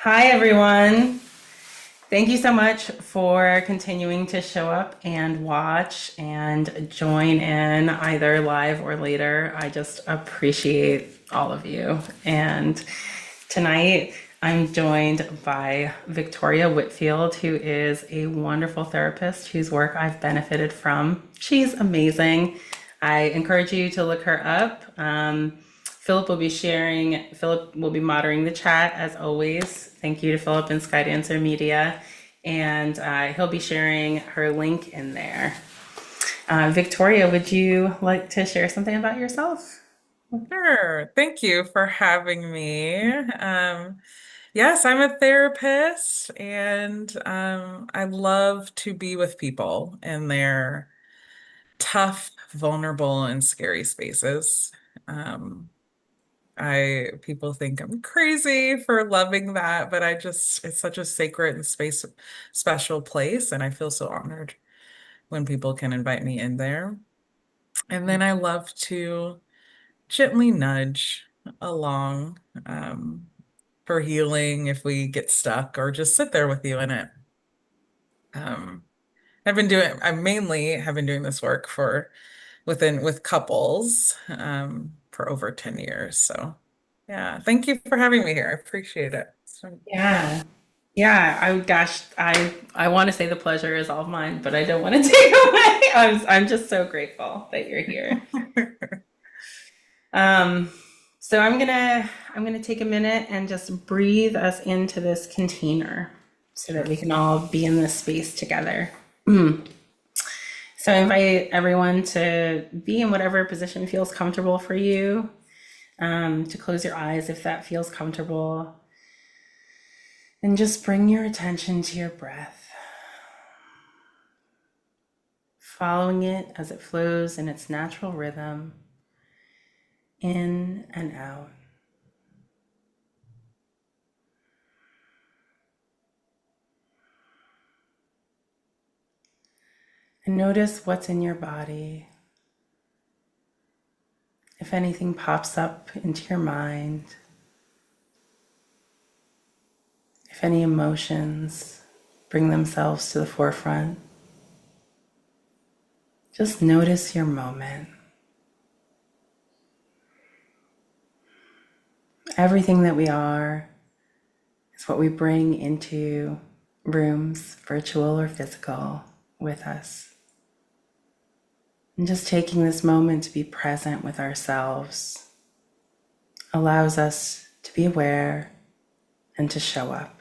Hi, everyone. Thank you so much for continuing to show up and watch and join in either live or later. I just appreciate all of you. And tonight I'm joined by Victoria Whitfield, who is a wonderful therapist whose work I've benefited from. She's amazing. I encourage you to look her up. Philip will be moderating the chat as always. Thank you to Philip and Skydancer Media. And he'll be sharing her link in there. Victoria, would you like to share something about yourself? Sure. Thank you for having me. Yes, I'm a therapist and I love to be with people in their tough, vulnerable, and scary spaces. Um, people think I'm crazy for loving that, but it's such a sacred and special place, and I feel so honored when people can invite me in there. And then I love to gently nudge along for healing if we get stuck or just sit there with you in it. Um, I mainly have been doing this work with couples for over 10 years. So yeah, thank you for having me here. I appreciate it. Yeah. Yeah, I want to say the pleasure is all mine, but I don't want to take away. I'm just so grateful that you're here. Um, so I'm gonna take a minute and just breathe us into this container so that we Sure. can all be in this space together. So I invite everyone to be in whatever position feels comfortable for you, to close your eyes if that feels comfortable, and just bring your attention to your breath, following it as it flows in its natural rhythm, in and out. And notice what's in your body. If anything pops up into your mind, if any emotions bring themselves to the forefront, just notice your moment. Everything that we are is what we bring into rooms, virtual or physical, with us. And just taking this moment to be present with ourselves allows us to be aware and to show up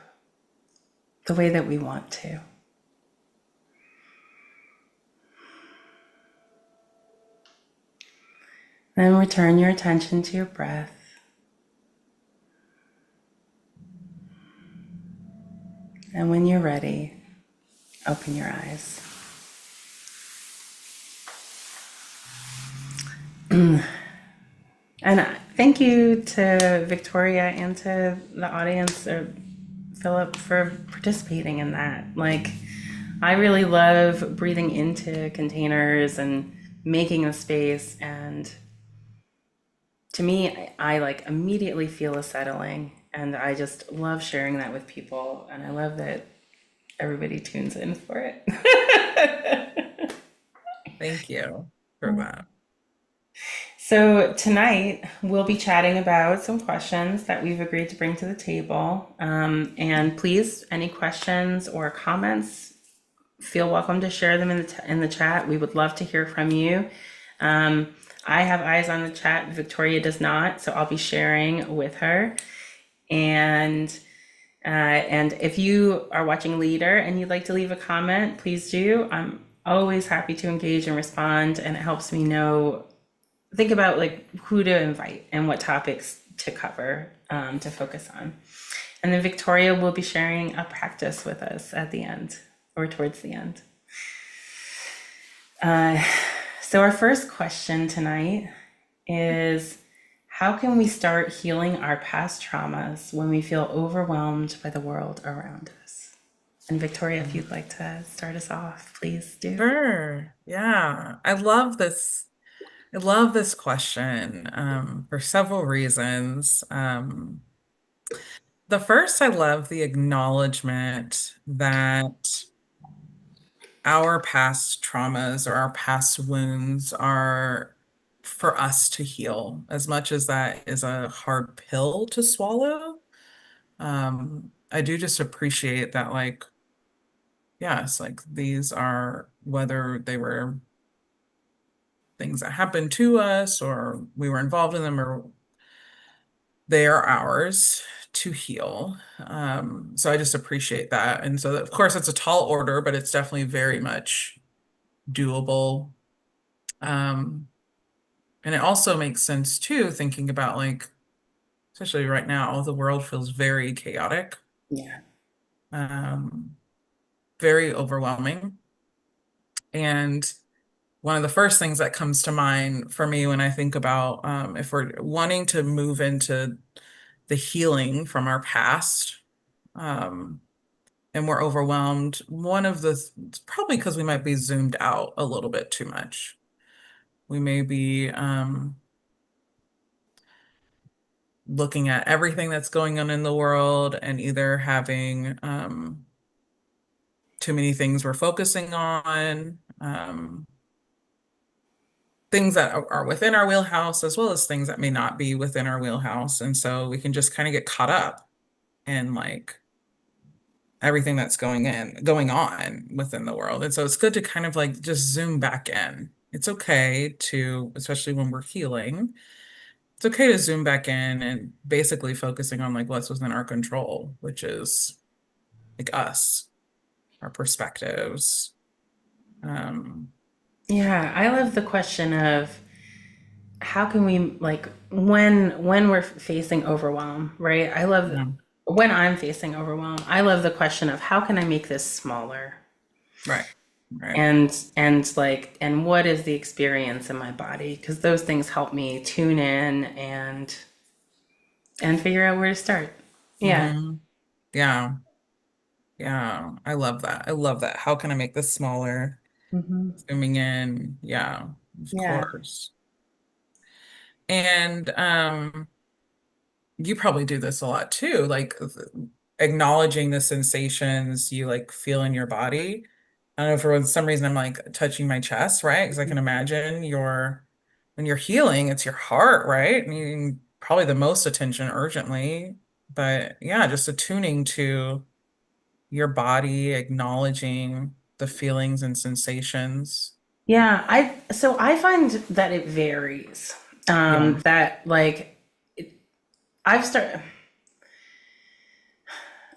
the way that we want to. Then return your attention to your breath. And when you're ready, open your eyes. And thank you to Victoria and to the audience, Philip, for participating in that. Like, I really love breathing into containers and making a space. And to me, I like immediately feel a settling. And I just love sharing that with people. And I love that everybody tunes in for it. Thank you for that. So, tonight we'll be chatting about some questions that we've agreed to bring to the table. And please, any questions or comments, feel welcome to share them in the chat. We would love to hear from you. Um, I have eyes on the chat. Victoria does not, so I'll be sharing with her. And if you are watching later and you'd like to leave a comment, please do. I'm always happy to engage and respond, and it helps me know, think about like who to invite and what topics to cover, to focus on. And then Victoria will be sharing a practice with us at the end or towards the end. So, our first question tonight is, how can we start healing our past traumas when we feel overwhelmed by the world around us? And Victoria, if you'd like to start us off, please do. Sure. Yeah. I love this question for several reasons. The first, I love the acknowledgement that our past traumas or our past wounds are for us to heal, as much as that is a hard pill to swallow. I do just appreciate that, like, yes, like these are, whether they were things that happened to us or we were involved in them, or they are ours to heal. So I just appreciate that. And so, of course, it's a tall order, but it's definitely very much doable. Um, and it also makes sense too, thinking about like, especially right now, the world feels very chaotic, Yeah. um, very overwhelming. And one of the first things that comes to mind for me when I think about if we're wanting to move into the healing from our past, um, and we're overwhelmed, one of the, it's probably because we might be zoomed out a little bit too much. We may be looking at everything that's going on in the world and either having too many things we're focusing on, things that are within our wheelhouse, as well as things that may not be within our wheelhouse. And so we can just kind of get caught up in like everything that's going on within the world. And so it's good to kind of like just zoom back in. It's okay to, especially when we're healing, it's okay to zoom back in and basically focusing on like what's within our control, which is like us, our perspectives. Um, Yeah, I love the question of how can we like when we're facing overwhelm, right? I love yeah, when I'm facing overwhelm, I love the question of how can I make this smaller? right, right. And what is the experience in my body? Because those things help me tune in and figure out where to start. Yeah. Hmm. Yeah, yeah. I love that. I love that. How can I make this smaller? Hmm. Zooming in. Yeah, of Yeah. course. And you probably do this a lot too, like acknowledging the sensations you like feel in your body. I don't know, for some reason I'm like touching my chest, right? Because I can imagine when you're healing, it's your heart, right? Needing probably the most attention urgently. But yeah, just attuning to your body, acknowledging the feelings and sensations. Yeah. I find that it varies. Yeah. That like I've started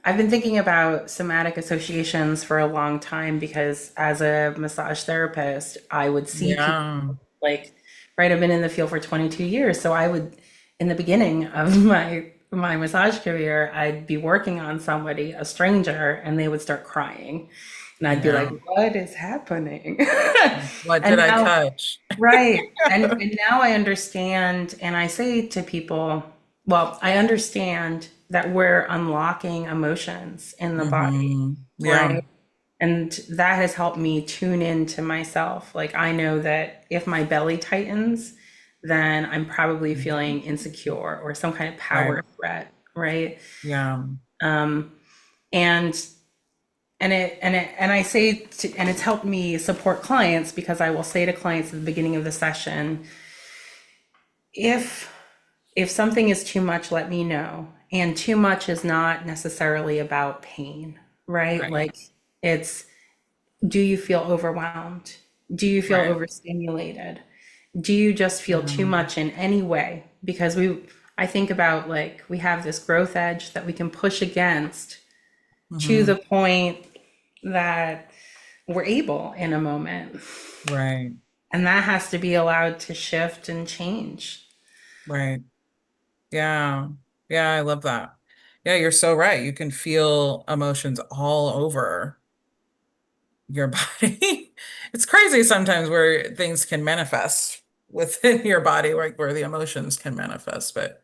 I've been thinking about somatic associations for a long time because as a massage therapist, I would see people Yeah. like, right, I've been in the field for 22 years. So I would, in the beginning of my massage career, I'd be working on somebody, a stranger, and they would start crying. And I'd be like, Yeah. what is happening? What did And I now, touch? right. And now I understand, and I say to people, well, I understand that we're unlocking emotions in the body, Yeah. right? And that has helped me tune into myself. Like I know that if my belly tightens, then I'm probably feeling insecure or some kind of Right. power threat, right? Yeah. Um, and and I say to, and it's helped me support clients because I will say to clients at the beginning of the session, if something is too much, let me know. And too much is not necessarily about pain, right? Right. Like it's, do you feel overwhelmed? Do you feel Right. overstimulated? Do you just feel too Yeah. much in any way? Because I think about like we have this growth edge that we can push against to Hmm. the point that we're able in a moment. Right. And that has to be allowed to shift and change. Right. Yeah. Yeah, I love that. Yeah, you're so right. You can feel emotions all over your body. It's crazy sometimes where things can manifest within your body, like where the emotions can manifest. But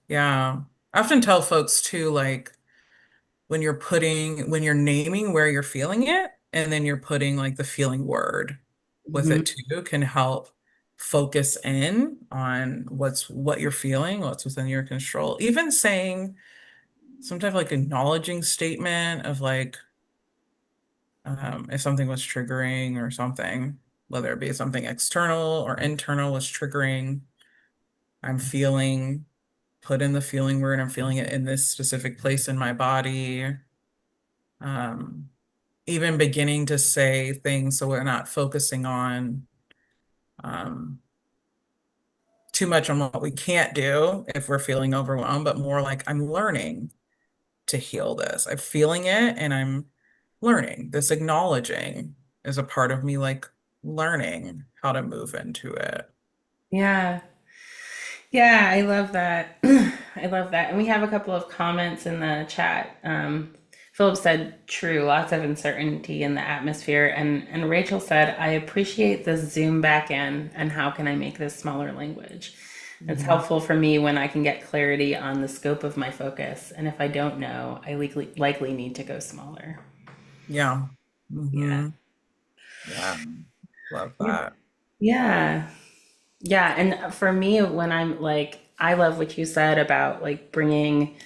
yeah, I often tell folks too, like when you're naming where you're feeling it, and then you're putting like the feeling word with Mhm. it too, can help focus in on what you're feeling, what's within your control. Even saying, some type of like acknowledging statement of like, if something was triggering or something, whether it be something external or internal was triggering, I'm feeling, put in the feeling word, I'm feeling it in this specific place in my body. Um, Even beginning to say things so we're not focusing on um, too much on what we can't do if we're feeling overwhelmed, but more like I'm learning to heal this. I'm feeling it and I'm learning. This acknowledging is a part of me, like learning how to move into it. Yeah. Yeah, I love that. I love that. And we have a couple of comments in the chat. Philip said, true, lots of uncertainty in the atmosphere. And Rachel said, I appreciate the zoom back in and how can I make this smaller language? It's Mhm. helpful for me when I can get clarity on the scope of my focus. And if I don't know, I likely need to go smaller. Yeah. Yeah. Hmm. Yeah. Love Yeah. that. Yeah. Yeah. And for me, when I'm like, I love what you said about like bringing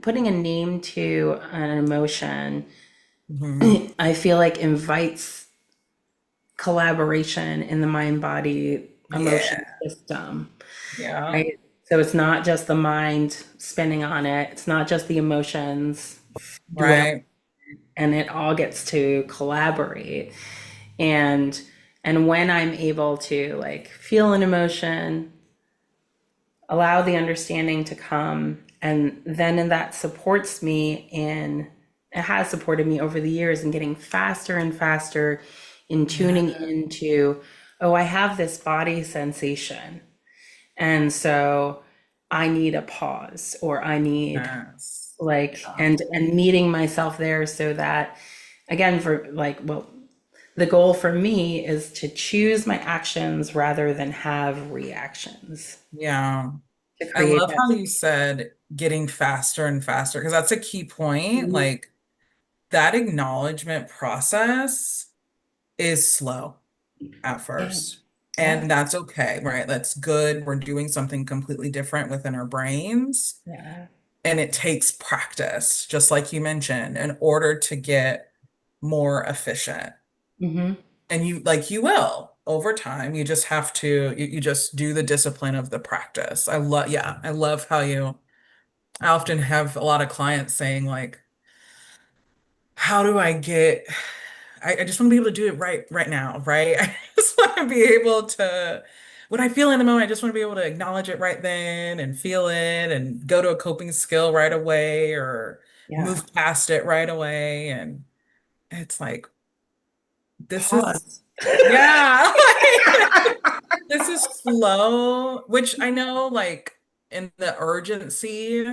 putting a name to an emotion. Hmm. I feel like invites collaboration in the mind body emotion Yeah. system, Yeah. right? So it's not just the mind spinning on it, it's not just the emotions dwell, Right. and it all gets to collaborate. And when I'm able to like feel an emotion, allow the understanding to come, and then that supports me in, it has supported me over the years in getting faster and faster in tuning Yeah. into, oh, I have this body sensation, and so I need a pause, or I need Yes. like, Yeah. and meeting myself there, so that again, for like, well, the goal for me is to choose my actions rather than have reactions, Yeah. to I create love that. how you said getting faster and faster because that's a key point. Like that acknowledgement process is slow at Yeah. first. Yeah. And that's okay, right? That's good. We're doing something completely different within our brains. Yeah. And it takes practice, just like you mentioned, in order to get more efficient. Hmm. And you like you will over time. You just have to, you just do the discipline of the practice. Yeah, I love how I often have a lot of clients saying, like, how do I get, I just want to be able to do it right now, right? I just want to be able to, what I feel in the moment, I just want to be able to acknowledge it right then and feel it and go to a coping skill right away or Yeah. move past it right away. And it's like, this is, Pause. yeah, this is slow, which I know, like, in the urgency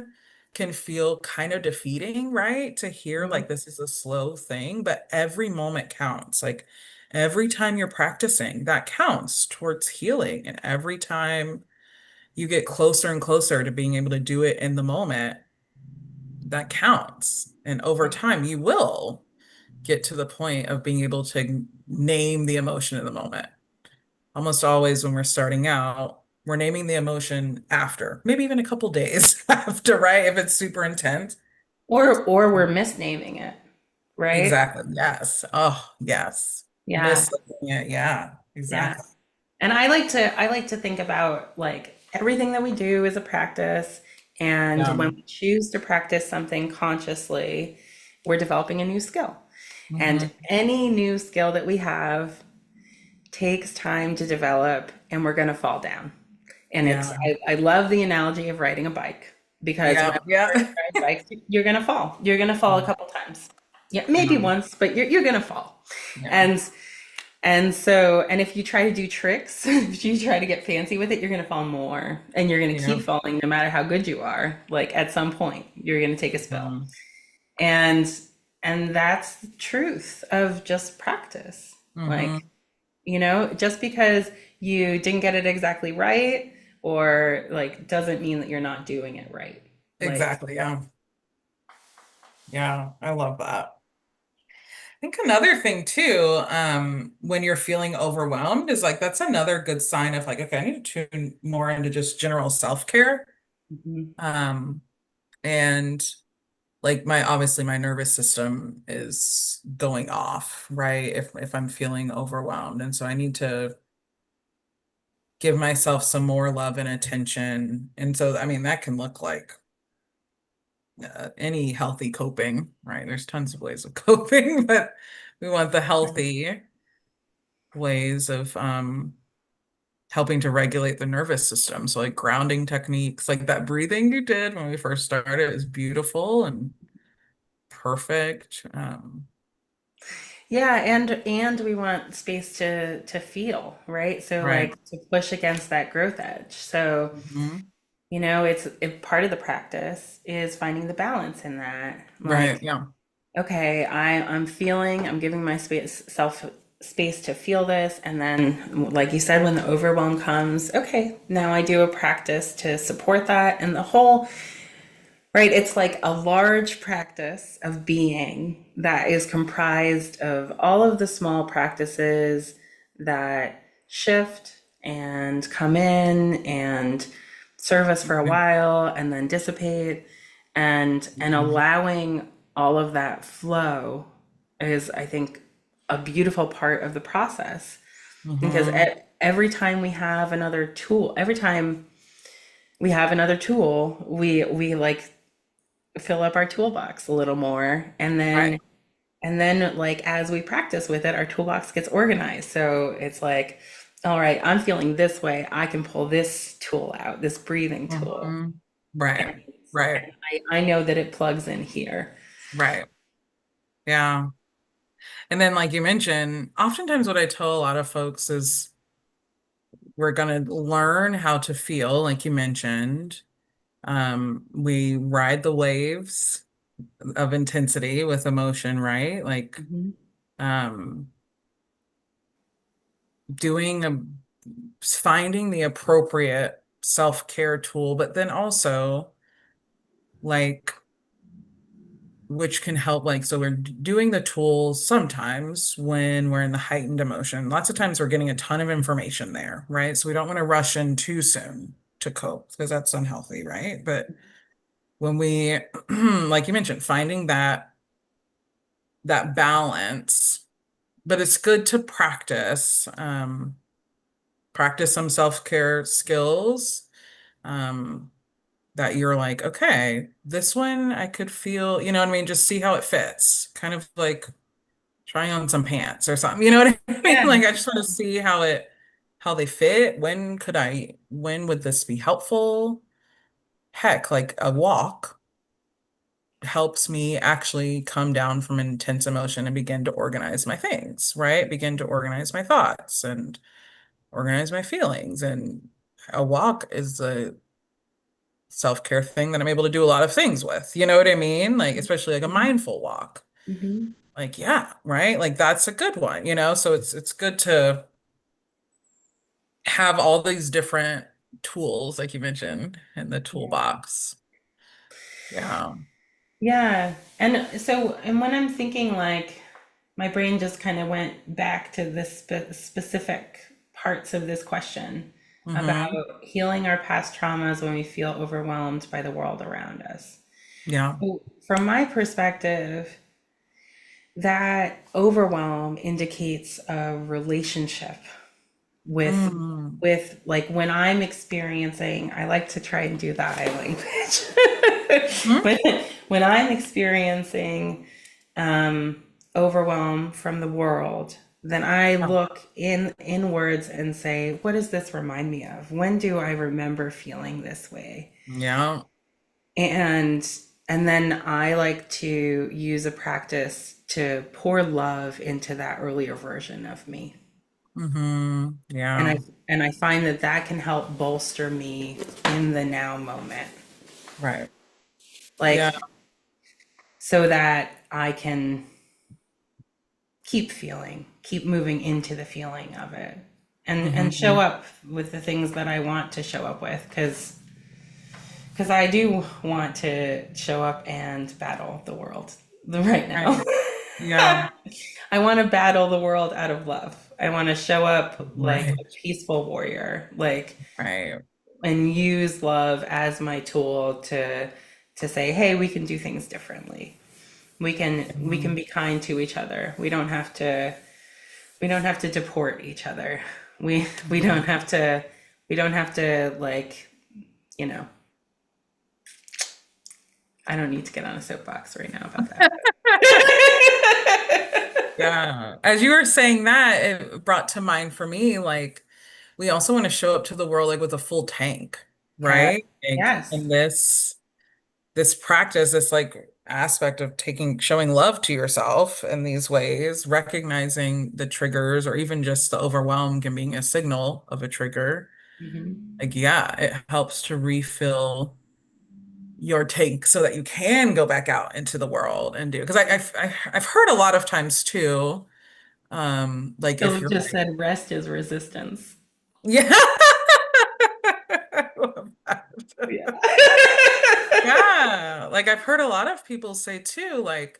can feel kind of defeating, right? To hear, like, this is a slow thing, but every moment counts. Like, every time you're practicing, that counts towards healing. And every time you get closer and closer to being able to do it in the moment, that counts. And over time, you will get to the point of being able to name the emotion in the moment. Almost always when we're starting out, we're naming the emotion after, maybe even a couple days after, right? If it's super intense. Or we're misnaming it, right? Exactly. Yes. Oh, yes. Yeah. Missing it. Yeah, Yeah. exactly. And I like to think about like everything that we do is a practice. And Yeah. when we choose to practice something consciously, we're developing a new skill. And Hmm. any new skill that we have takes time to develop, and we're going to fall down. And it's, Yeah. I love the analogy of riding a bike, because when Yeah. we first Yeah. ride bikes, you're going to fall. You're going to fall a couple times. Yeah, maybe Yeah. once, but you're going to fall. Yeah. And so, and if you try to do tricks, if you try to get fancy with it, you're going to fall more, and you're going to keep Yeah. falling no matter how good you are. Like at some point, you're going to take a spill. Um, And that's the truth of just practice. Like, hmm. just because you didn't get it exactly right, or like, doesn't mean that you're not doing it right. Like, Exactly. Yeah. Yeah. I love that. I think another thing too, when you're feeling overwhelmed is like that's another good sign of like, okay, I need to tune more into just general self-care. mhm, Um, And like my obviously my nervous system is going off, right? If I'm feeling overwhelmed. And so I need to give myself some more love and attention. And so I mean that can look like any healthy coping, right? There's tons of ways of coping, but we want the healthy ways of helping to regulate the nervous system. So like grounding techniques, like that breathing you did when we first started is beautiful and perfect. Yeah, and we want space to feel, right? So Right. like to push against that growth edge. So, Mhm. part of the practice is finding the balance in that. Right. Like, Yeah. okay, I'm giving my self space to feel this, and then like you said, when the overwhelm comes, okay, now I do a practice to support that, and the whole. Right, it's like a large practice of being that is comprised of all of the small practices that shift and come in and serve us for a Right. while and then dissipate, and Mhm. allowing all of that flow is, I think, a beautiful part of the process, because Mhm. every time we have another tool, every time we have another tool, we like fill up our toolbox a little more, and Right. then like as we practice with it, our toolbox gets organized. So it's like, all right, I'm feeling this way, I can pull this tool out, this breathing tool, Mhm. Right. Right. and I know that it plugs in here. Right. Yeah. And then, like you mentioned, oftentimes what I tell a lot of folks is we're going to learn how to feel, like you mentioned. We ride the waves of intensity with emotion, right? Like, Mhm. um, doing a finding the appropriate self-care tool, but then also like which can help like so we're doing the tools sometimes when we're in the heightened emotion. Lots of times we're getting a ton of information there, right? So we don't want to rush in too soon to cope because that's unhealthy, right? But when we like you mentioned, finding that balance, but it's good to practice some self-care skills. Um, that you're like, okay, this one I could feel, you know what I mean? Just see how it fits. Kind of like trying on some pants or something. You know what I mean? Yeah. Like I just want to see how they fit. When would this be helpful? Heck, like a walk helps me actually come down from intense emotion and begin to organize my things, right? Begin to organize my thoughts and organize my feelings. And a walk is a self-care thing that I'm able to do a lot of things with. You know what I mean? Like, especially like a mindful walk. Mhm. Like, yeah, right? Like that's a good one, you know? So it's good to have all these different tools, like you mentioned, in the Yeah. toolbox. Yeah. Yeah. And when I'm thinking, like, my brain just kind of went back to this specific parts of this question about Mm-hmm. healing our past traumas when we feel overwhelmed by the world around us. Yeah. So from my perspective, that overwhelm indicates a relationship with Mm-hmm. like when I'm experiencing, I like to try and do the I language. But when I'm experiencing overwhelm from the world, then I Yeah. look inwards and say, what does this remind me of? When do I remember feeling this way? Yeah. And and then I like to use a practice to pour love into that earlier version of me. Mm-hmm. And Yeah. I find that that can help bolster me in the now moment. Right. Yeah. Like, so that I can keep feeling, keep moving into the feeling of it, and show Mm-hmm. up with the things that I want to show up with, because I do want to show up and battle the world right now. Right. Yeah. I want to battle the world out of love. I want to show up like Right. a peaceful warrior, like, Right. and use love as my tool to say, hey, we can do things differently. We can Mhm. be kind to each other. We don't have to deport each other. We don't have to like, you know, I don't need to get on a soapbox right now about that. Yeah. As you were saying that, it brought to mind for me, like, we also want to show up to the world like with a full tank, Yeah. right? Like Yes. in this practice, this like aspect of showing love to yourself in these ways, recognizing the triggers or even just the overwhelm can being a signal of a trigger. Hmm. Like, yeah, it helps to refill your tank so that you can go back out into the world and do. Because I've heard a lot of times too, like if Philip you're just said rest is resistance. yeah. I love that. Yeah. Yeah, like I've heard a lot of people say too, like,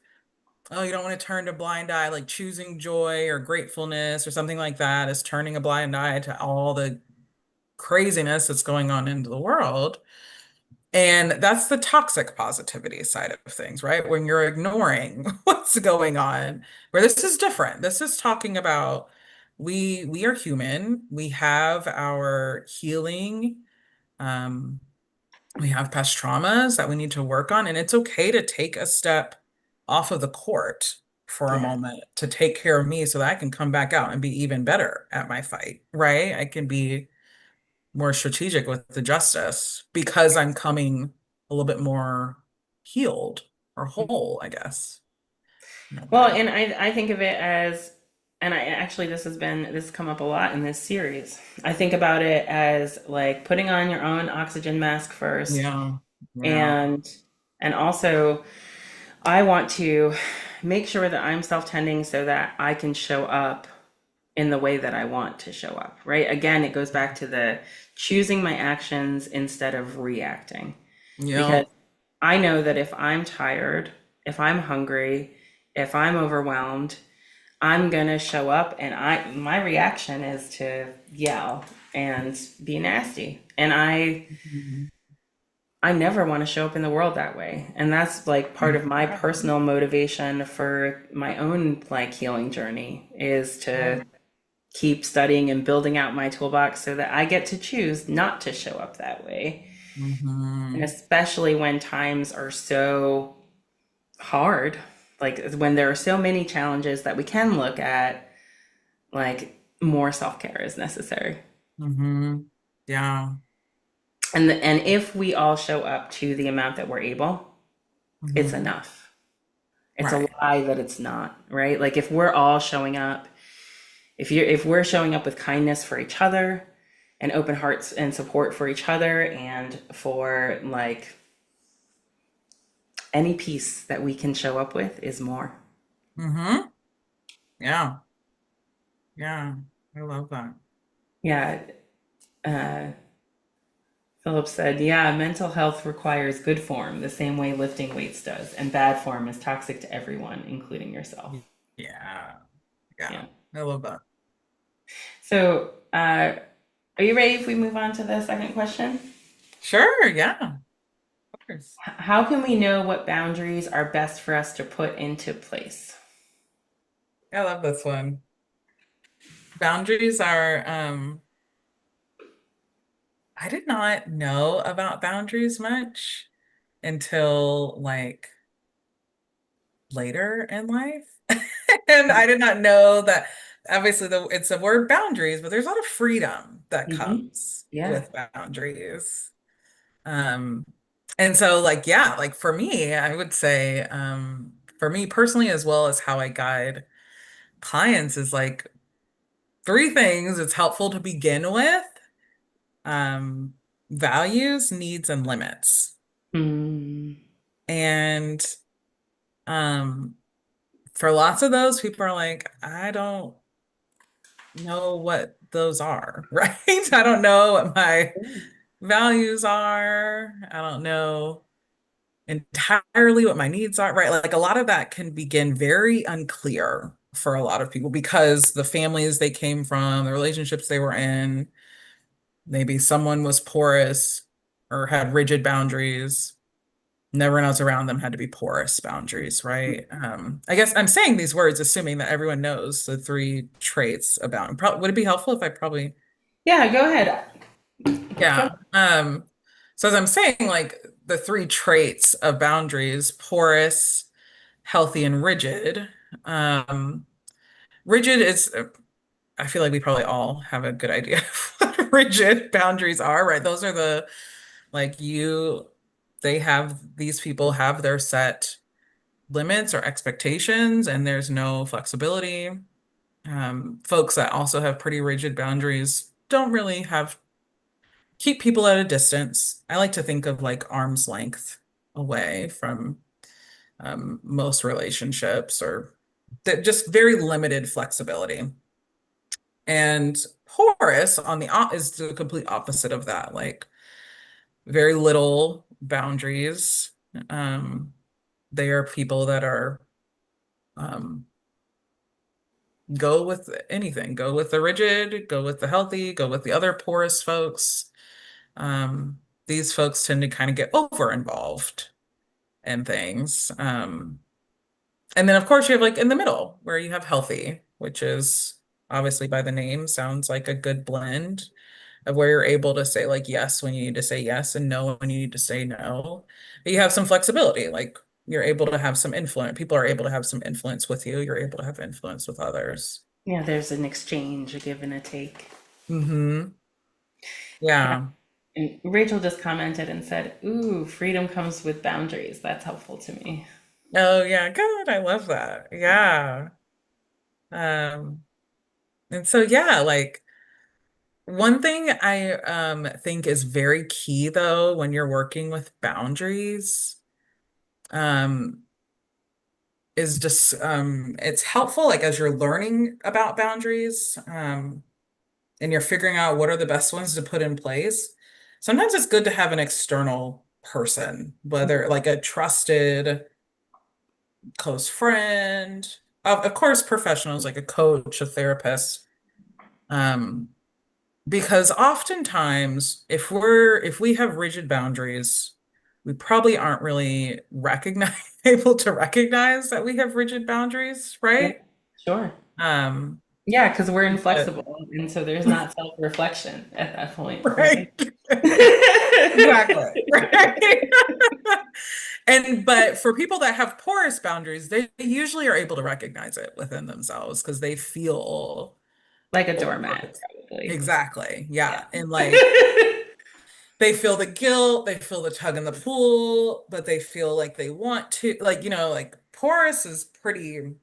oh, you don't want to turn a blind eye, like choosing joy or gratefulness or something like that is turning a blind eye to all the craziness that's going on into the world. And that's the toxic positivity side of things, right? When you're ignoring what's going on, where this is different. This is talking about we are human. We have our healing. Um, we have past traumas that we need to work on, and it's okay to take a step off of the court for a Yeah. moment to take care of me so that I can come back out and be even better at my fight, right? I can be more strategic with the justice because I'm coming a little bit more healed or whole, I guess, in a Well, way. and I think of it as, and I actually, this has come up a lot in this series. I think about it as like putting on your own oxygen mask first, Yeah, yeah. and also I want to make sure that I'm self-tending so that I can show up in the way that I want to show up, right? Again, it goes back to the choosing my actions instead of reacting. Because Yeah. I know that if I'm tired, if I'm hungry, if I'm overwhelmed, I'm gonna show up and my reaction is to yell and be nasty. And Mhm. I never want to show up in the world that way. And that's like part of my personal motivation for my own like healing journey is Yeah. to keep studying and building out my toolbox so that I get to choose not to show up that way. And Mhm. especially when times are so hard, like when there are so many challenges that we can look at, like more self-care is necessary. Mhm. Yeah. And if we all show up to the amount that we're able, it's Mhm. enough. It's a Right. lie that it's not, right? Like if we're all showing up, if we're showing up with kindness for each other and open hearts and support for each other and for like any piece that we can show up with is more. Mhm. Yeah. Yeah. I love that. Yeah. Uh, Philip said, yeah, mental health requires good form, the same way lifting weights does, and bad form is toxic to everyone, including yourself. Yeah. Yeah. Yeah. I love that. So, are you ready if we move on to the second question? Sure. Yeah. Of course. How can we know what boundaries are best for us to put into place? I love this one. Boundaries are, I did not know about boundaries much until like later in life. And I did not know that obviously it's a word boundaries, but there's a lot of freedom that Hmm. comes Yeah. with boundaries. Um, and so like, yeah, like for me, I would say, for me personally, as well as how I guide clients is like three things it's helpful to begin with, um, values, needs, and limits. Mm. And um, for lots of those, people are like, I don't know what those are, right? I don't know what my values are. I don't know entirely what my needs are, right? Like a lot of that can begin very unclear for a lot of people because the families they came from, the relationships they were in, maybe someone was porous or had rigid boundaries. and everyone else around them had to be porous boundaries, right? I guess I'm saying these words assuming that everyone knows the three traits about. Would it be helpful if I probably, Yeah, go ahead. Go. yeah. So as I'm saying, like the three traits of boundaries, porous, healthy, and rigid. Um, rigid is, I feel like we probably all have a good idea of what rigid boundaries are, right? Those are the, like these people have their set limits or expectations, and there's no flexibility. Folks that also have pretty rigid boundaries don't really keep people at a distance. I like to think of like arm's length away from most relationships, or that just very limited flexibility. And porous on is the complete opposite of that, like very little boundaries. Um, they are people that are um, go with anything, go with the rigid, go with the healthy, go with the other porous folks. These folks tend to kind of get over involved in things. And then, of course, you have like in the middle where you have healthy, which is obviously by the name sounds like a good blend of where you're able to say like yes when you need to say yes and no when you need to say no. But you have some flexibility, like you're able to have some influence. People are able to have some influence with you. You're able to have influence with others. Yeah, there's an exchange, a give and a take. Hmm. Yeah. Yeah. And Rachel just commented and said, "Ooh, freedom comes with boundaries." That's helpful to me. Oh yeah, good. I love that. Yeah. Um, and so yeah, like one thing I think is very key though when you're working with boundaries um is just it's helpful like as you're learning about boundaries and you're figuring out what are the best ones to put in place. Sometimes it's good to have an external person, whether like a trusted close friend, of course, professionals like a coach, a therapist. Um, because oftentimes, if we have rigid boundaries, we probably aren't really recognize able to recognize that we have rigid boundaries, Yeah, right? sure. Um, Yeah, because we're but inflexible. And so there's not self-reflection at that point, right. right? Exactly. Right. And but for people that have porous boundaries, they usually are able to recognize it within themselves because they feel Like a doormat, over- probably. exactly. Yeah. Yeah. And like they feel the guilt, they feel the tug in the pool, but they feel like they want to, like, like porous is pretty,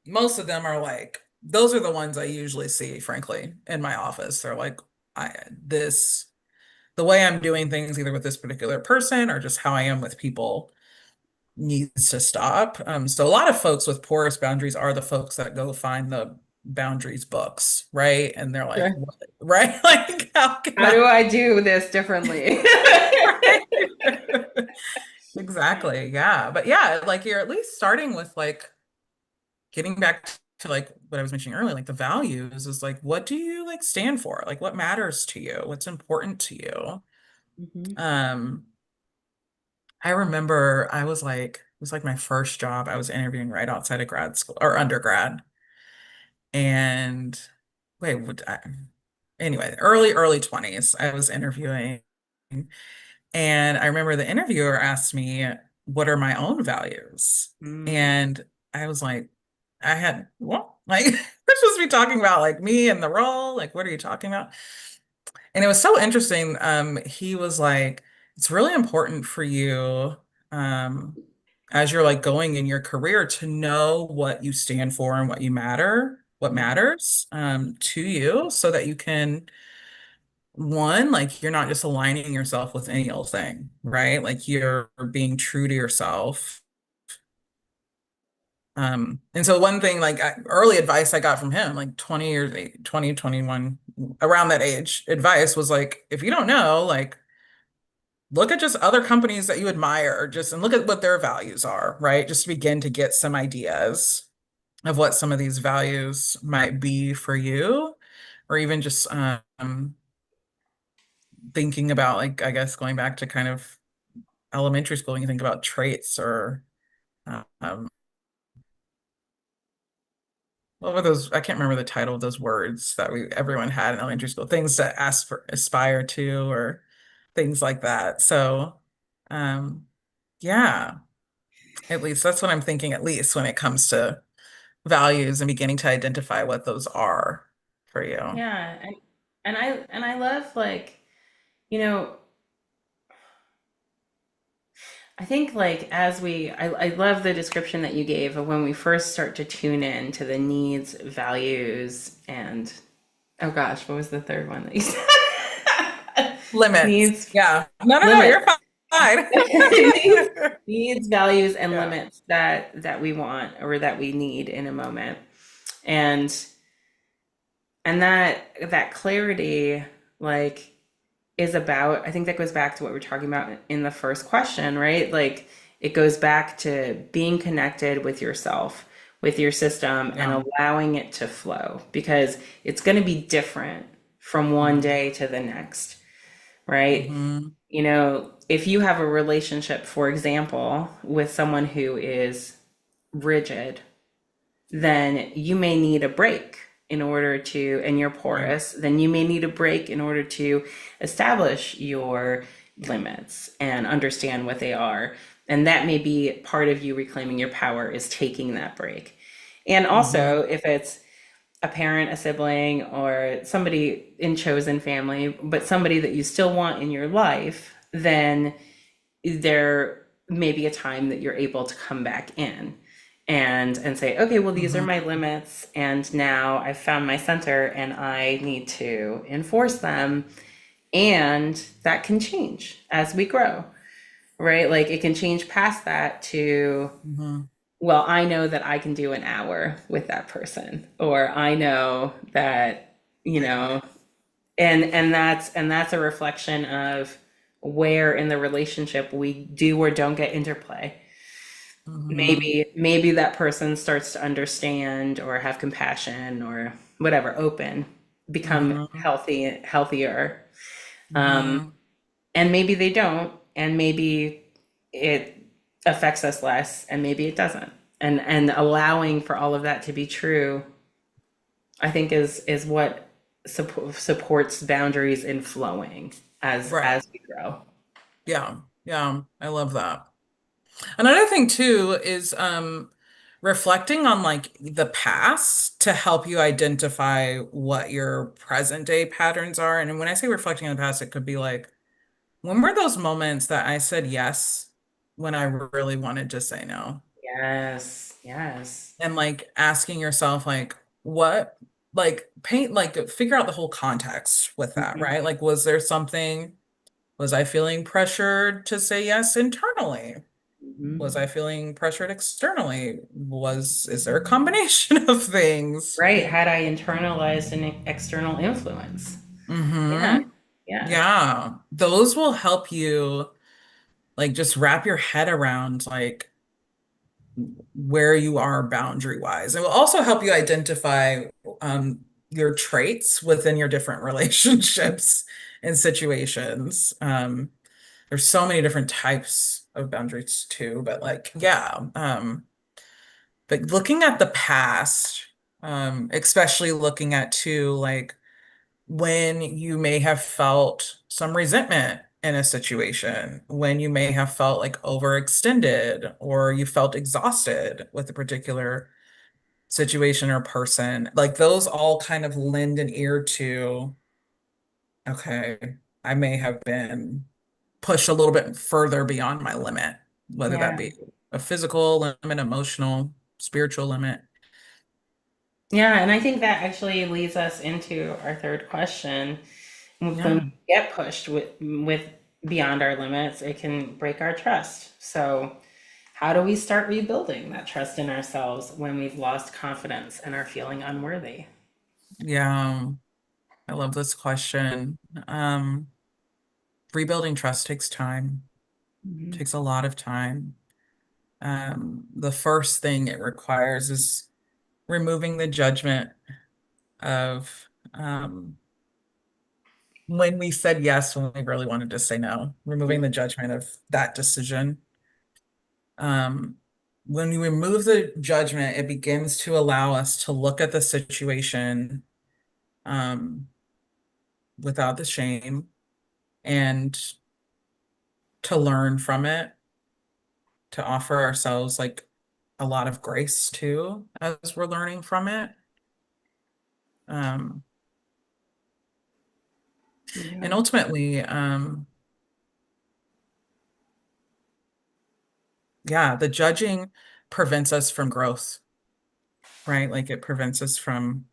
most of them are like, those are the ones I usually see, frankly, in my office. They're like, I this the way I'm doing things, either with this particular person or just how I am with people, needs to stop. So a lot of folks with porous boundaries are the folks that go find the boundaries books, right? And they're like, Sure. what? Right? Like, how can How do I? I do this differently? Right? Exactly. Yeah. But yeah, like you're at least starting with like getting back to like what I was mentioning earlier, like the values is like, what do you like stand for? Like what matters to you? What's important to you? Mhm. Um, I remember I was like, it was like my first job. I was interviewing right outside of grad school or undergrad. And wait, anyway, early 20s, I was interviewing. And I remember the interviewer asked me, what are my own values? Mm. And I was like, I had, what? Like, we're supposed to be talking about like me and the role. Like, what are you talking about? And it was so interesting. He was like, it's really important for you, um, as you're like going in your career to know what you stand for and what matters, to you so that you can, one, like you're not just aligning yourself with any old thing, right? Like you're being true to yourself. And so one thing, like early advice I got from him, like 20 years, 20, 21, around that age, advice was like, if you don't know, like look at just other companies that you admire, just and look at what their values are, right? Just to begin to get some ideas of what some of these values might be for you, or even just thinking about like, I guess going back to kind of elementary school and you think about traits or what were those? I can't remember the title of those words that we everyone had in elementary school. Things to ask for, aspire to, or things like that. So, um, yeah, at least that's what I'm thinking, at least when it comes to values and beginning to identify what those are for you. Yeah, and I love like, you know, I think like I love the description that you gave of when we first start to tune in to the needs, values, and oh gosh, what was the third one that you said? Limits. Needs, Yeah. No, no, no, you're limits. fine. needs, needs, values, and Yeah. limits that we want or that we need in a moment. And that clarity like is about, I think that goes back to what we are talking about in the first question, right? Like it goes back to being connected with yourself, with your system, and Yeah. allowing it to flow because it's going to be different from one Mm-hmm. day to the next, right? Mm-hmm. You know, if you have a relationship, for example, with someone who is rigid, then you may need a break in order to, and you're Right. porous, then you may need a break in order to establish your limits and understand what they are. And that may be part of you reclaiming your power is taking that break. And Mm-hmm. also, if it's a parent, a sibling, or somebody in chosen family, but somebody that you still want in your life, then there may be a time that you're able to come back in and say, okay, well, these are Mm-hmm. my limits, and now I've found my center, and I need to enforce them. And that can change as we grow, right? Like it can change past that to, Mm-hmm. well, I know that I can do an hour with that person, or I know that, you Right. know, and that's a reflection of where in the relationship we do or don't get interplay. Mm-hmm. Maybe that person starts to understand or have compassion or whatever, open, become Mm-hmm. healthier. Um, Mm-hmm. and maybe they don't, and maybe it affects us less, and maybe it doesn't. And allowing for all of that to be true, I think is what supports boundaries in flowing Right. as we grow. Yeah. Yeah. I love that. Another thing too is reflecting on like the past to help you identify what your present day patterns are. And when I say reflecting on the past, it could be like, when were those moments that I said yes when I really wanted to say no? Yes, yes. And like asking yourself like what like paint like figure out the whole context with that, Mhm, right? Like was there something, was I feeling pressured to say yes internally? Was mhm. I feeling pressured externally? Is there a combination of things? Right. Had I internalized an external influence? Yeah, Mm-hmm. yeah, Yeah. Those will help you like just wrap your head around like where you are boundary wise. It will also help you identify your traits within your different relationships and situations. There's so many different types of boundaries too, but like, yeah. But looking at the past, especially looking at too, like when you may have felt some resentment in a situation, when you may have felt like overextended or you felt exhausted with a particular situation or person, like those all kind of lend an ear to, okay, I may have been pushed a little bit further beyond my limit, whether that yeah. be a physical limit, emotional, spiritual limit. Yeah, and I think that actually leads us into our third question. When Yeah. we get pushed with beyond our limits, it can break our trust. So, how do we start rebuilding that trust in ourselves when we've lost confidence and are feeling unworthy? Yeah. I love this question. Um, Rebuilding trust takes time, Mhm. takes a lot of time. The first thing it requires is removing the judgment of when we said yes when we really wanted to say no, removing the judgment of that decision. Um, when you remove the judgment, it begins to allow us to look at the situation um, without the shame and to learn from it, to offer ourselves like a lot of grace too as we're learning from it. Um, and Yeah, ultimately, yeah, the judging prevents us from growth, right? Like it prevents us from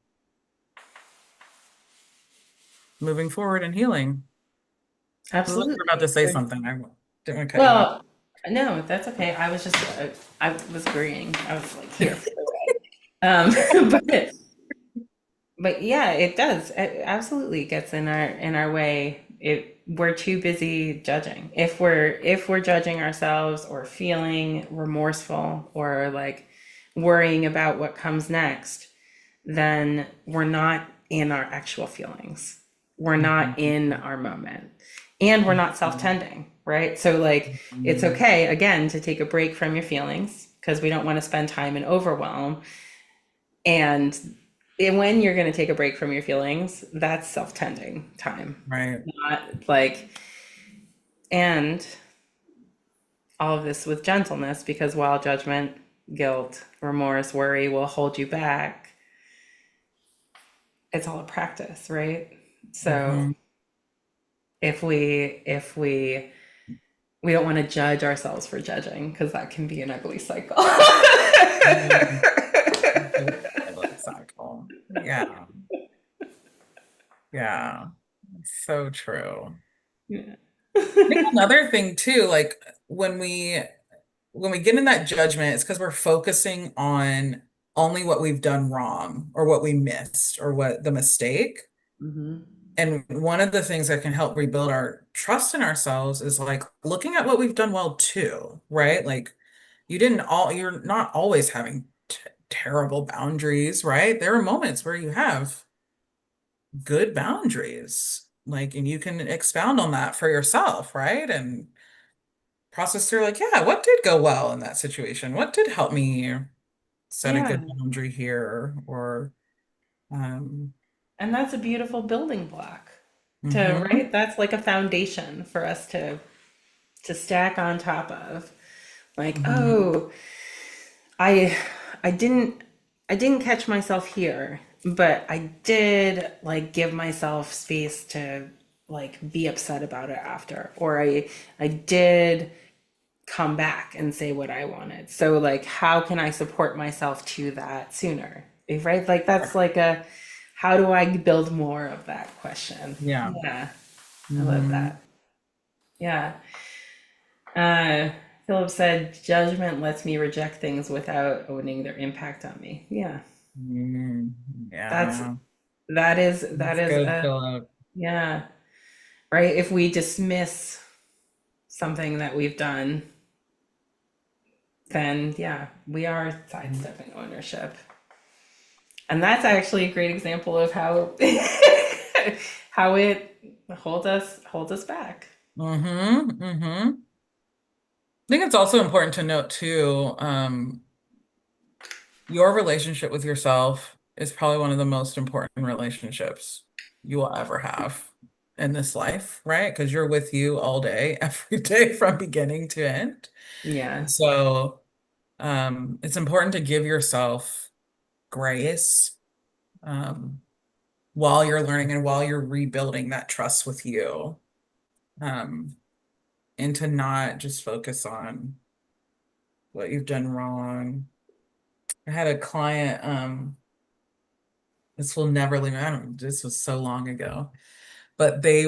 moving forward and healing. I was like, you're about to absolutely. say something. I didn't want to cut you off. Well, no, that's okay. I was just, I was agreeing. I was like here for the ride. But yeah, it does. It absolutely gets in our way. We're too busy judging. If we're judging ourselves or feeling remorseful or like worrying about what comes next, then we're not in our actual feelings. We're not Mhm. in our moment. And we're not Mhm. self-tending, right? So like it's Mhm. okay again to take a break from your feelings because we don't want to spend time in overwhelm. And when you're going to take a break from your feelings, that's self-tending time. Right. Not like, and all of this with gentleness because while judgment, guilt, remorse, worry will hold you back, it's all a practice, right? So Hmm. we don't want to judge ourselves for judging because that can be an ugly cycle. Cycle. Yeah. Yeah. So true. Yeah. I think another thing too, like when we when we get in that judgment, it's because we're focusing on only what we've done wrong or what we missed or what the mistake. Hmm. And one of the things that can help rebuild our trust in ourselves is like looking at what we've done well too, right? Like you're not always having t terrible boundaries, right? There are moments where you have good boundaries, like, and you can expound on that for yourself, right? And process through, like, yeah, what did go well in that situation? What did help me set a good Yeah. boundary here? Or, um, And that's a beautiful building block to, mm-hmm, right? That's like a foundation for us to stack on top of. Like, mm-hmm, oh, I I didn't I didn't catch myself here, but I did like give myself space to like be upset about it after. Or I did come back and say what I wanted. So like how can I support myself to that sooner? Right? Like that's like a how do I build more of that question? yeah, Yeah, I love mm-hmm, that. Yeah. Uh, Philip said, judgment lets me reject things without owning their impact on me. Yeah, mm, that's yeah, that that's is good, a Philip. yeah, right. If we dismiss something that we've done, then yeah, we are sidestepping ownership. And that's actually a great example of how how it holds us back. Mm-hmm, mm-hmm. I think it's also important to note too, your relationship with yourself is probably one of the most important relationships you will ever have in this life, right? Because you're with you all day, every day from beginning to end. Yeah. So, it's important to give yourself grace, um, while you're learning and while you're rebuilding that trust with you, um, and to not just focus on what you've done wrong. I had a client, this will never leave me. I don't, this was so long ago, but they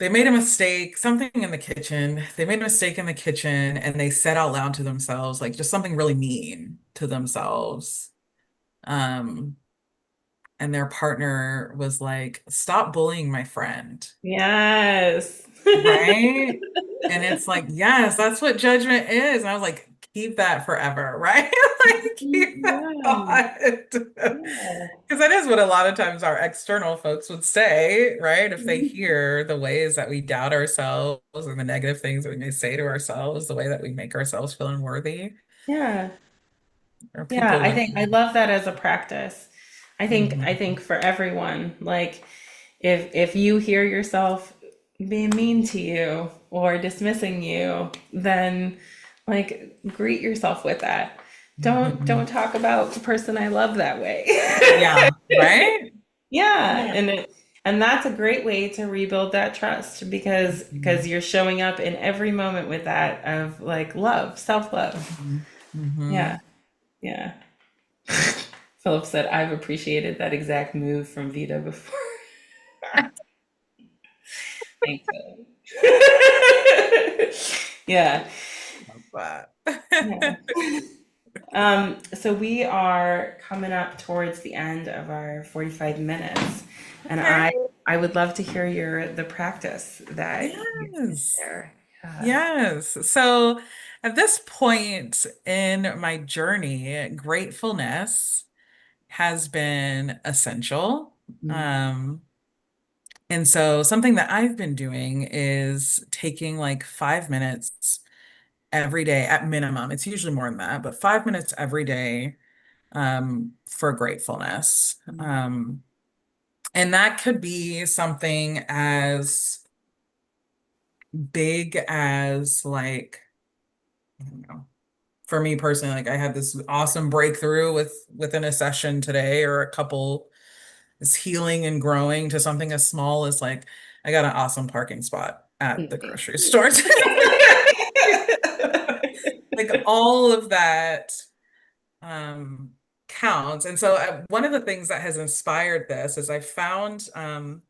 made a mistake, something in the kitchen. They made a mistake in the kitchen and they said out loud to themselves, like just something really mean to themselves. Um, and their partner was like, "Stop bullying my friend." Yes. Right? And it's like, yes, that's what judgment is. And I was like, keep that forever, right? Like keep that Yeah. thought. Yeah. Because that is what a lot of times our external folks would say, right? If they Mhm. hear the ways that we doubt ourselves and the negative things that we may say to ourselves, the way that we make ourselves feel unworthy, Yeah. or Yeah, people I would. think I love that as a practice. I Mhm, think for everyone, like if you hear yourself being mean to you or dismissing you, then like greet yourself with that. Don't mhm. talk about the person I love that way. Yeah, right? Yeah, Yeah. and that's a great way to rebuild that trust because Mhm, you're showing up in every moment with that of like love, self-love. mhm, Yeah, mhm. yeah. Philip said, I've appreciated that exact move from Vita before. Thanks, Philip. Yeah, Love that. yeah. So we are coming up towards the end of our 45 minutes, and Okay. I would love to hear the practice that you Yes. share. Yeah. Yes. So at this point in my journey, gratefulness has been essential. Mm, Um, and so something that I've been doing is taking like 5 minutes every day at minimum. It's usually more than that, but 5 minutes every day for gratefulness. mm, And that could be something as big as like, I don't know, for me personally, like I had this awesome breakthrough within a session today, or a couple is healing and growing, to something as small as like I got an awesome parking spot at the Nice. grocery store. Like all of that um counts. And so one of the things that has inspired this is I found I'm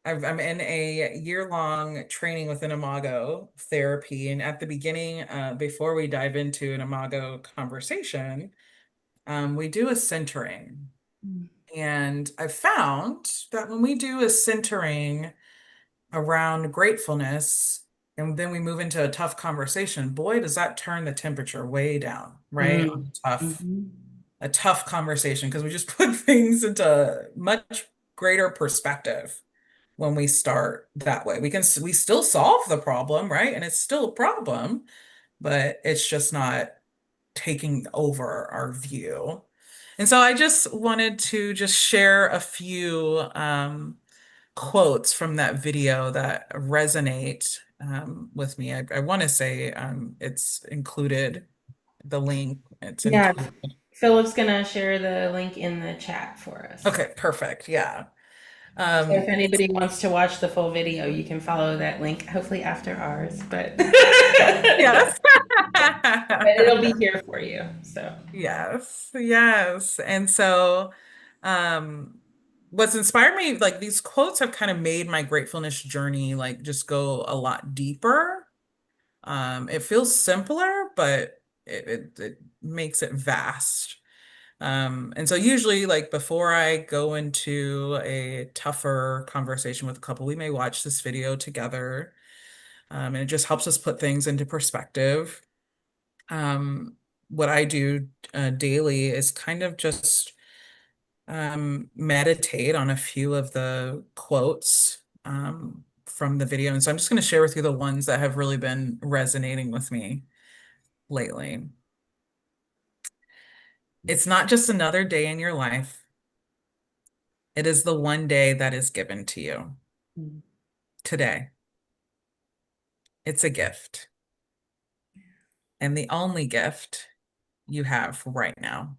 in a year-long training within Imago therapy. And at the beginning, before we dive into an Imago conversation, we do a centering. Mm, And I found that when we do a centering around gratefulness, and then we move into a tough conversation, boy, does that turn the temperature way down, right? On mm, mhm. a tough conversation, because we just put things into much greater perspective when we start that way. We still solve the problem, right? And it's still a problem, but it's just not taking over our view. And so I just wanted to just share a few quotes from that video that resonate with me. I want to say it's included, the link, it's Yeah, included. Philip's gonna share the link in the chat for us. Okay, perfect. Yeah. So if It's, anybody wants to watch the full video, you can follow that link, hopefully after ours, but yes. it'll be here for you. So Yes, yes. And so, um, what's inspired me, like these quotes have kind of made my gratefulness journey like just go a lot deeper. It feels simpler, but it makes it vast. And so usually like before I go into a tougher conversation with a couple, we may watch this video together. And it just helps us put things into perspective. Um, what I do daily is kind of just meditate on a few of the quotes from the video. And so I'm just going to share with you the ones that have really been resonating with me lately. It's not just another day in your life, it is the one day that is given to you mm, today. It's a gift, and the only gift you have right now.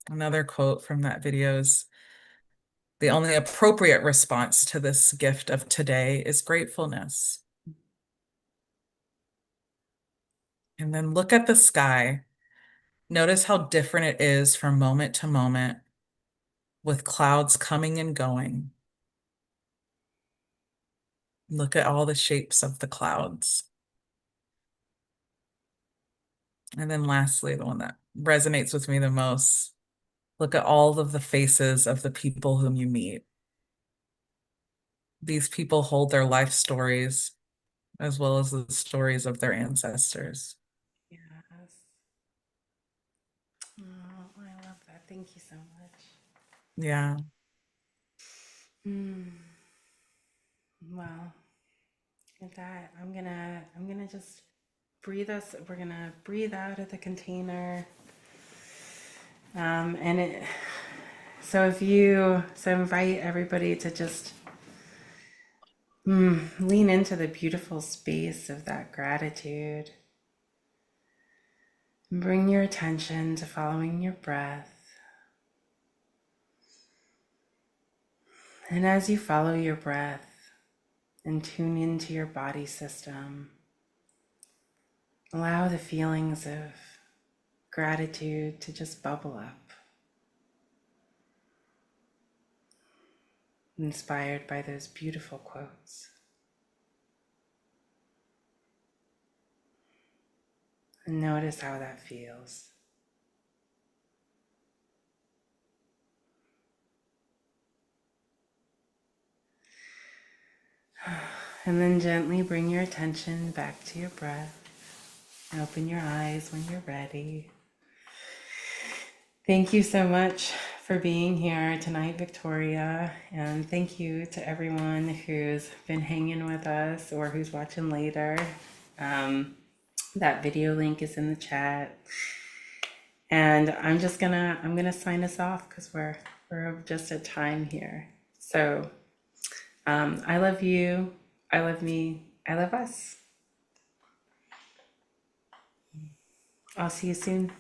Another quote from that video is, the only appropriate response to this gift of today is gratefulness. And then look at the sky. Notice how different it is from moment to moment, with clouds coming and going. Look at all the shapes of the clouds. And then lastly, the one that resonates with me the most, look at all of the faces of the people whom you meet. These people hold their life stories, as well as the stories of their ancestors. Yes. Oh, I love that. Thank you so much. Yeah. Hmm. Well, with that, I'm gonna just breathe us. We're gonna breathe out of the container. And it. So invite everybody to just lean into the beautiful space of that gratitude. And bring your attention to following your breath. And as you follow your breath and tune into your body system, allow the feelings of gratitude to just bubble up, inspired by those beautiful quotes. And notice how that feels. And then gently bring your attention back to your breath and open your eyes when you're ready. Thank you so much for being here tonight, Victoria. And thank you to everyone who's been hanging with us or who's watching later. That video link is in the chat. And I'm gonna sign us off because we're just at time here. So I love you, I love me, I love us. I'll see you soon.